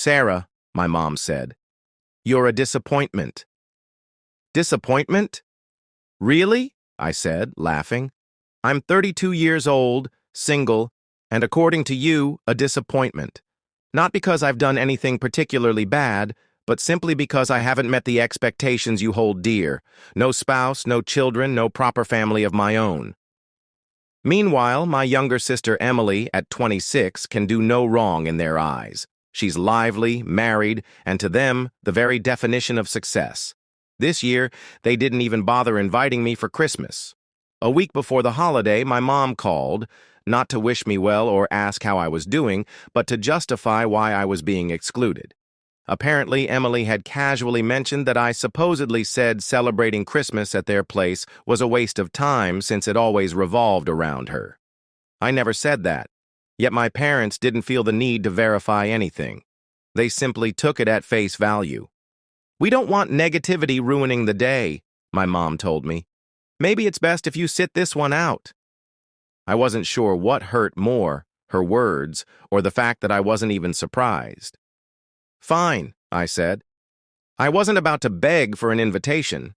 "Sarah," my mom said, "you're a disappointment." "Disappointment? Really?" I said, laughing. "I'm 32 years old, single, and according to you, a disappointment. Not because I've done anything particularly bad, but simply because I haven't met the expectations you hold dear. No spouse, no children, no proper family of my own." Meanwhile, my younger sister Emily, at 26, can do no wrong in their eyes. She's lively, married, and to them, the very definition of success. This year, they didn't even bother inviting me for Christmas. A week before the holiday, my mom called, not to wish me well or ask how I was doing, but to justify why I was being excluded. Apparently, Emily had casually mentioned that I supposedly said celebrating Christmas at their place was a waste of time since it always revolved around her. I never said that, yet my parents didn't feel the need to verify anything. They simply took it at face value. "We don't want negativity ruining the day," my mom told me. "Maybe it's best if you sit this one out." I wasn't sure what hurt more, her words, or the fact that I wasn't even surprised. "Fine," I said. I wasn't about to beg for an invitation.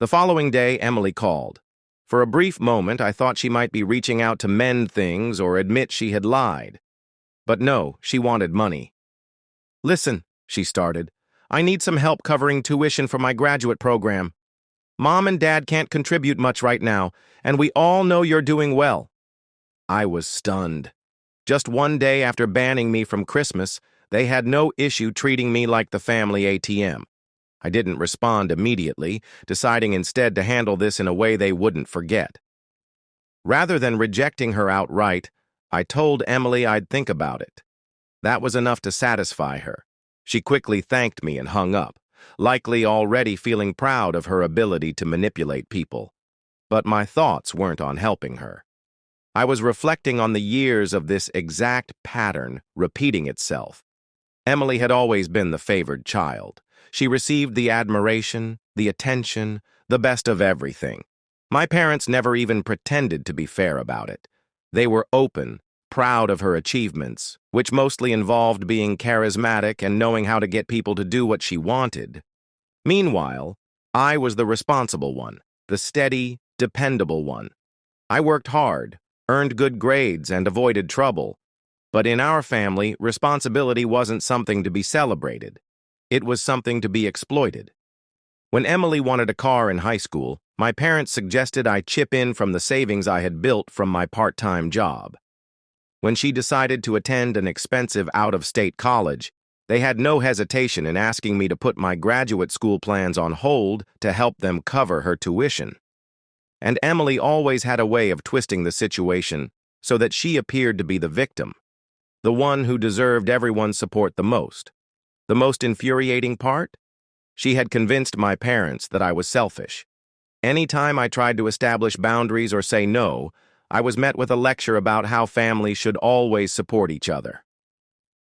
The following day, Emily called. For a brief moment, I thought she might be reaching out to mend things or admit she had lied. But no, she wanted money. "Listen," she started, "I need some help covering tuition for my graduate program. Mom and Dad can't contribute much right now, and we all know you're doing well." I was stunned. Just one day after banning me from Christmas, they had no issue treating me like the family ATM. I didn't respond immediately, deciding instead to handle this in a way they wouldn't forget. Rather than rejecting her outright, I told Emily I'd think about it. That was enough to satisfy her. She quickly thanked me and hung up, likely already feeling proud of her ability to manipulate people. But my thoughts weren't on helping her. I was reflecting on the years of this exact pattern repeating itself. Emily had always been the favored child. She received the admiration, the attention, the best of everything. My parents never even pretended to be fair about it. They were open, proud of her achievements, which mostly involved being charismatic and knowing how to get people to do what she wanted. Meanwhile, I was the responsible one, the steady, dependable one. I worked hard, earned good grades, and avoided trouble. But in our family, responsibility wasn't something to be celebrated. It was something to be exploited. When Emily wanted a car in high school, my parents suggested I chip in from the savings I had built from my part-time job. When she decided to attend an expensive out-of-state college, they had no hesitation in asking me to put my graduate school plans on hold to help them cover her tuition. And Emily always had a way of twisting the situation so that she appeared to be the victim, the one who deserved everyone's support the most. The most infuriating part? She had convinced my parents that I was selfish. Anytime I tried to establish boundaries or say no, I was met with a lecture about how families should always support each other.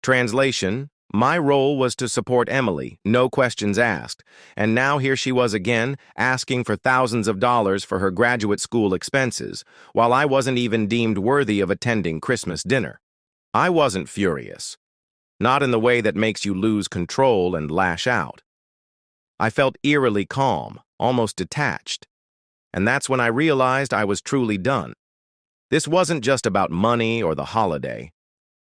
Translation: my role was to support Emily, no questions asked, and now here she was again, asking for thousands of dollars for her graduate school expenses, while I wasn't even deemed worthy of attending Christmas dinner. I wasn't furious. Not in the way that makes you lose control and lash out. I felt eerily calm, almost detached. And that's when I realized I was truly done. This wasn't just about money or the holiday.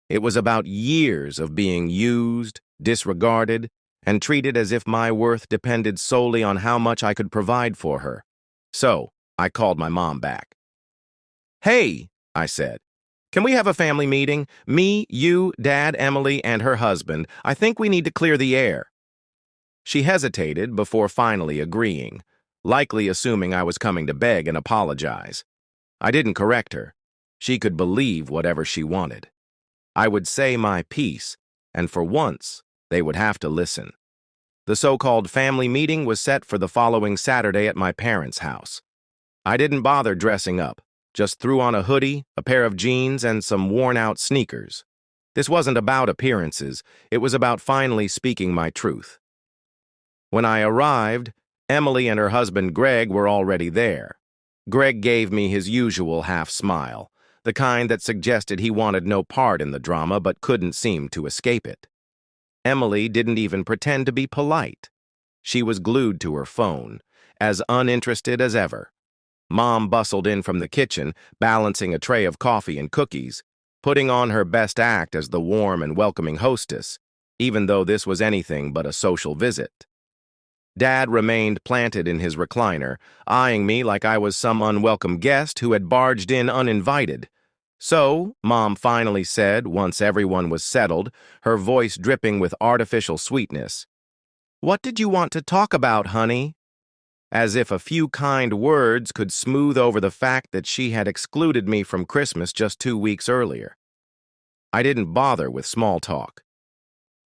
It was about years of being used, disregarded, and treated as if my worth depended solely on how much I could provide for her. So, I called my mom back. "Hey," I said, "can we have a family meeting? Me, you, Dad, Emily, and her husband. I think we need to clear the air." She hesitated before finally agreeing, likely assuming I was coming to beg and apologize. I didn't correct her. She could believe whatever she wanted. I would say my piece, and for once, they would have to listen. The so-called family meeting was set for the following Saturday at my parents' house. I didn't bother dressing up, just threw on a hoodie, a pair of jeans, and some worn-out sneakers. This wasn't about appearances, it was about finally speaking my truth. When I arrived, Emily and her husband Greg were already there. Greg gave me his usual half-smile, the kind that suggested he wanted no part in the drama but couldn't seem to escape it. Emily didn't even pretend to be polite. She was glued to her phone, as uninterested as ever. Mom bustled in from the kitchen, balancing a tray of coffee and cookies, putting on her best act as the warm and welcoming hostess, even though this was anything but a social visit. Dad remained planted in his recliner, eyeing me like I was some unwelcome guest who had barged in uninvited. So, Mom finally said, once everyone was settled, her voice dripping with artificial sweetness, "What did you want to talk about, honey?" As if a few kind words could smooth over the fact that she had excluded me from Christmas just 2 weeks earlier. I didn't bother with small talk.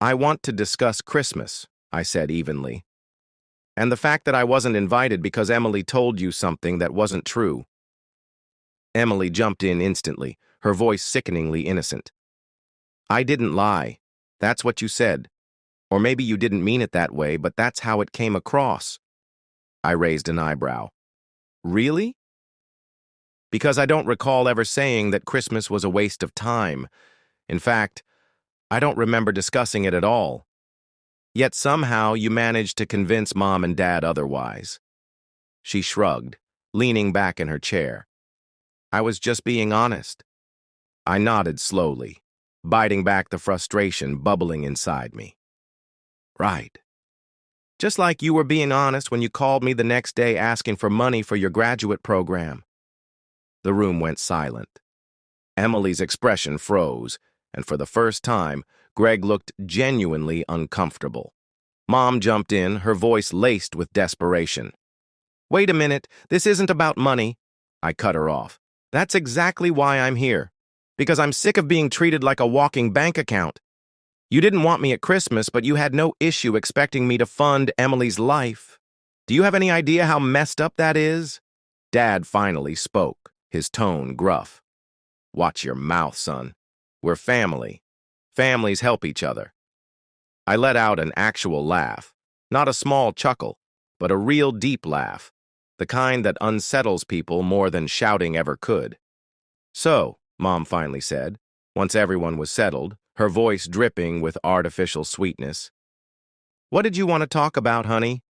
"I want to discuss Christmas," I said evenly. "And the fact that I wasn't invited because Emily told you something that wasn't true." Emily jumped in instantly, her voice sickeningly innocent. "I didn't lie. That's what you said. Or maybe you didn't mean it that way, but that's how it came across." I raised an eyebrow. "Really?" "Because I don't recall ever saying that Christmas was a waste of time. In fact, I don't remember discussing it at all. Yet somehow you managed to convince Mom and Dad otherwise." She shrugged, leaning back in her chair. "I was just being honest." I nodded slowly, biting back the frustration bubbling inside me. "Right. Just like you were being honest when you called me the next day asking for money for your graduate program." The room went silent. Emily's expression froze, and for the first time, Greg looked genuinely uncomfortable. Mom jumped in, her voice laced with desperation. "Wait a minute, this isn't about money." I cut her off. "That's exactly why I'm here. Because I'm sick of being treated like a walking bank account. You didn't want me at Christmas, but you had no issue expecting me to fund Emily's life. Do you have any idea how messed up that is?" Dad finally spoke, his tone gruff. "Watch your mouth, son. We're family. Families help each other." I let out an actual laugh, not a small chuckle, but a real deep laugh, the kind that unsettles people more than shouting ever could. "So," Mom finally said, once everyone was settled, her voice dripping with artificial sweetness, "what did you want to talk about, honey?"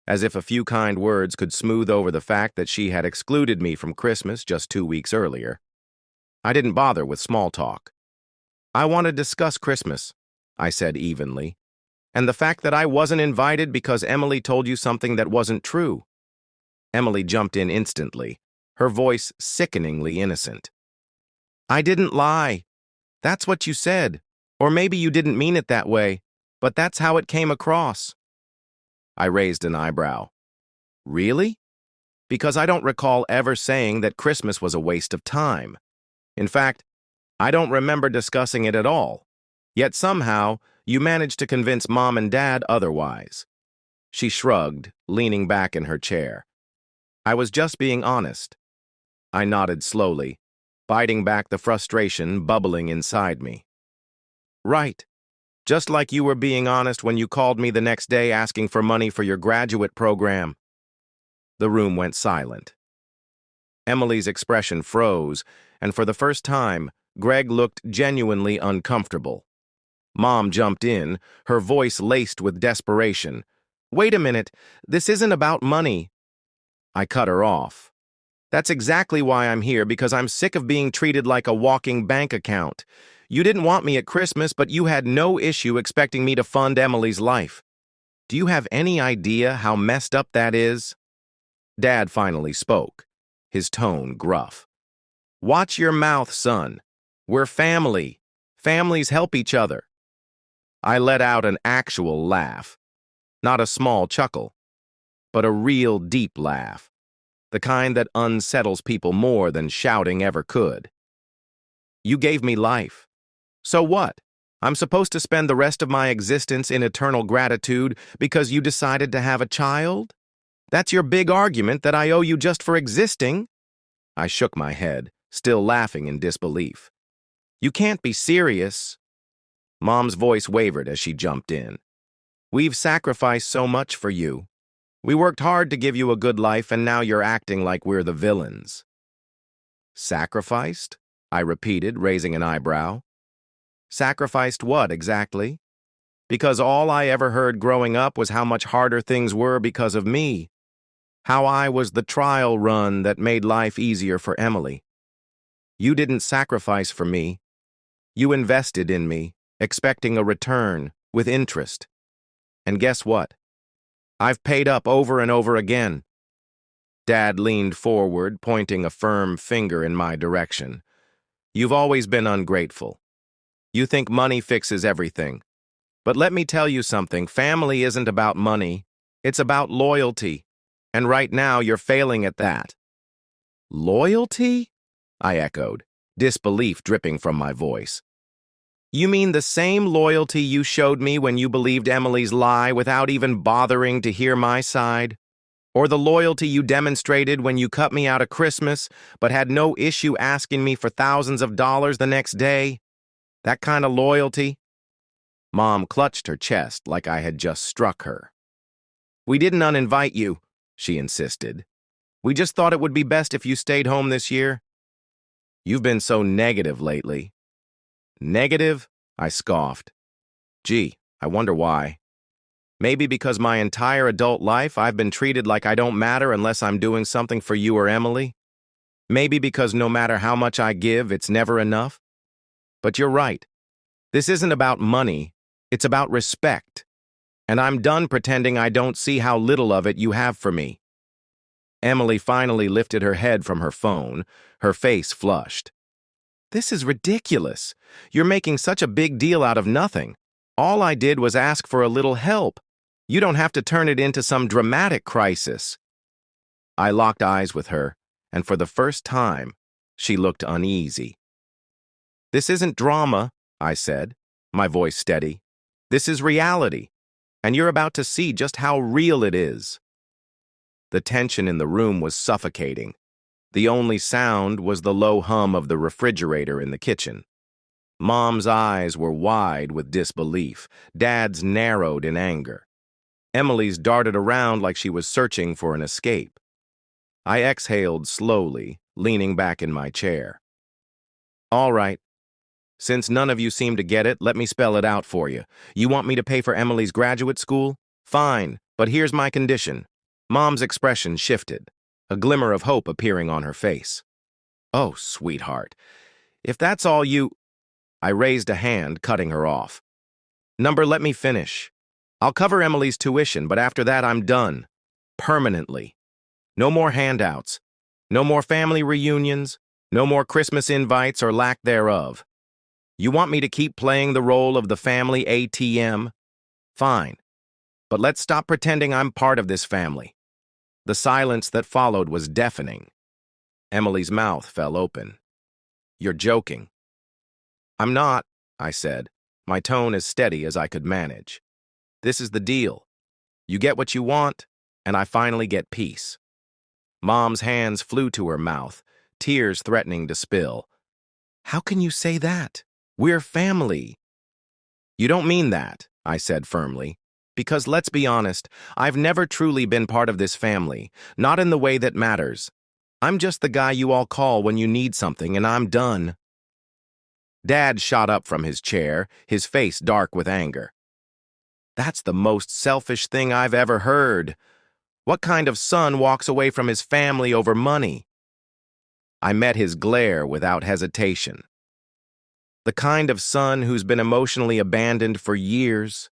As if a few kind words could smooth over the fact that she had excluded me from Christmas just 2 weeks earlier. I didn't bother with small talk. "I want to discuss Christmas," I said evenly, "and the fact that I wasn't invited because Emily told you something that wasn't true." Emily jumped in instantly, her voice sickeningly innocent. "I didn't lie. That's what you said. Or maybe you didn't mean it that way, but that's how it came across." I raised an eyebrow. "Really?" "Because I don't recall ever saying that Christmas was a waste of time. In fact, I don't remember discussing it at all. Yet somehow, you managed to convince Mom and Dad otherwise." She shrugged, leaning back in her chair. "I was just being honest." I nodded slowly, biting back the frustration bubbling inside me. "Right. Just like you were being honest when you called me the next day asking for money for your graduate program." The room went silent. Emily's expression froze, and for the first time, Greg looked genuinely uncomfortable. Mom jumped in, her voice laced with desperation. "Wait a minute, this isn't about money." I cut her off. "That's exactly why I'm here, because I'm sick of being treated like a walking bank account. You didn't want me at Christmas, but you had no issue expecting me to fund Emily's life. Do you have any idea how messed up that is?" Dad finally spoke, his tone gruff. "Watch your mouth, son. We're family. Families help each other." I let out an actual laugh, not a small chuckle, but a real deep laugh, the kind that unsettles people more than shouting ever could. "You gave me life. So what? I'm supposed to spend the rest of my existence in eternal gratitude because you decided to have a child? That's your big argument, that I owe you just for existing?" I shook my head, still laughing in disbelief. "You can't be serious." Mom's voice wavered as she jumped in. "We've sacrificed so much for you. We worked hard to give you a good life, and now you're acting like we're the villains." "Sacrificed?" I repeated, raising an eyebrow. "Sacrificed what, exactly?" because all I ever heard growing up was how much harder things were because of me, how I was the trial run that made life easier for Emily. You didn't sacrifice for me. You invested in me, expecting a return, with interest. And guess what? I've paid up over and over again. Dad leaned forward, pointing a firm finger in my direction. You've always been ungrateful. You think money fixes everything. But let me tell you something, family isn't about money. It's about loyalty. And right now, you're failing at that. Loyalty? I echoed, disbelief dripping from my voice. You mean the same loyalty you showed me when you believed Emily's lie without even bothering to hear my side? Or the loyalty you demonstrated when you cut me out of Christmas but had no issue asking me for thousands of dollars the next day? That kind of loyalty? Mom clutched her chest like I had just struck her. We didn't uninvite you, she insisted. We just thought it would be best if you stayed home this year. You've been so negative lately. Negative? I scoffed. Gee, I wonder why. Maybe because my entire adult life I've been treated like I don't matter unless I'm doing something for you or Emily. Maybe because no matter how much I give, it's never enough. But you're right. This isn't about money. It's about respect. And I'm done pretending I don't see how little of it you have for me. Emily finally lifted her head from her phone, her face flushed. This is ridiculous. You're making such a big deal out of nothing. All I did was ask for a little help. You don't have to turn it into some dramatic crisis. I locked eyes with her, and for the first time, she looked uneasy. This isn't drama, I said, my voice steady. This is reality, and you're about to see just how real it is. The tension in the room was suffocating. The only sound was the low hum of the refrigerator in the kitchen. Mom's eyes were wide with disbelief. Dad's narrowed in anger. Emily's darted around like she was searching for an escape. I exhaled slowly, leaning back in my chair. All right. Since none of you seem to get it, let me spell it out for you. You want me to pay for Emily's graduate school? Fine, but here's my condition. Mom's expression shifted, a glimmer of hope appearing on her face. Oh, sweetheart, if that's all you... I raised a hand, cutting her off. Number, let me finish. I'll cover Emily's tuition, but after that I'm done. Permanently. No more handouts. No more family reunions. No more Christmas invites or lack thereof. You want me to keep playing the role of the family ATM? Fine. But let's stop pretending I'm part of this family. The silence that followed was deafening. Emily's mouth fell open. You're joking. I'm not, I said, my tone as steady as I could manage. This is the deal. You get what you want, and I finally get peace. Mom's hands flew to her mouth, tears threatening to spill. How can you say that? We're family. You don't mean that, I said firmly, because let's be honest, I've never truly been part of this family, not in the way that matters. I'm just the guy you all call when you need something, and I'm done. Dad shot up from his chair, his face dark with anger. That's the most selfish thing I've ever heard. What kind of son walks away from his family over money? I met his glare without hesitation. The kind of son who's been emotionally abandoned for years.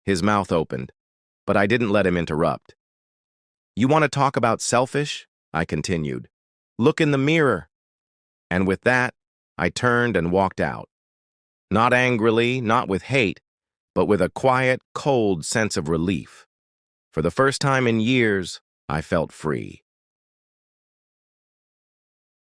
His mouth opened, but I didn't let him interrupt. You want to talk about selfish? I continued. Look in the mirror. And with that, I turned and walked out. Not angrily, not with hate, but with a quiet, cold sense of relief. For the first time in years, I felt free.